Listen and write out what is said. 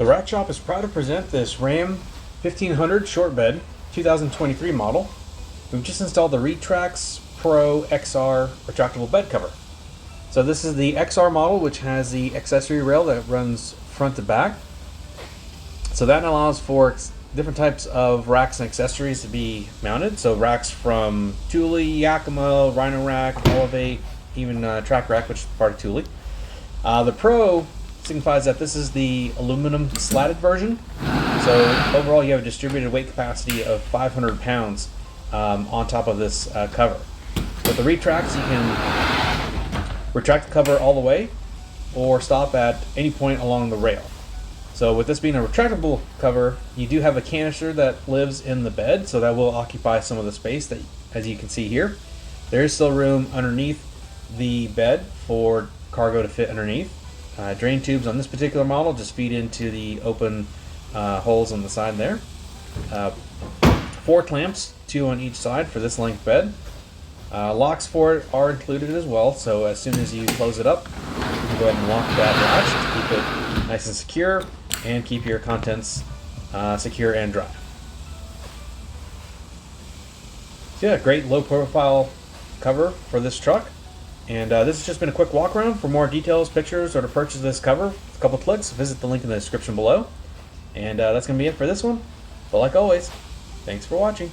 The Rack Shop is proud to present this Ram 1500 short bed, 2023 model. We've just installed the Retrax Pro XR retractable bed cover. So this is the XR model, which has the accessory rail that runs front to back. So that allows for different types of racks and accessories to be mounted. So racks from Thule, Yakima, Rhino Rack, Elevate, even Track Rack, which is part of Thule. The Pro signifies that this is the aluminum slatted version. So overall you have a distributed weight capacity of 500 pounds on top of this cover. With the Retrax, you can retract the cover all the way or stop at any point along the rail. So with this being a retractable cover, you do have a canister that lives in the bed, so that will occupy some of the space that, as you can see here. There is still room underneath the bed for cargo to fit underneath. Drain tubes on this particular model just feed into the open holes on the side there. 4 clamps, 2 on each side for this length bed. Locks for it are included as well, so as soon as you close it up, you can go ahead and lock that latch to keep it nice and secure and keep your contents secure and dry. So yeah, great low profile cover for this truck. And this has just been a quick walk around. For more details, pictures, or to purchase this cover, with a couple clicks, visit the link in the description below. And that's going to be it for this one. But like always, thanks for watching.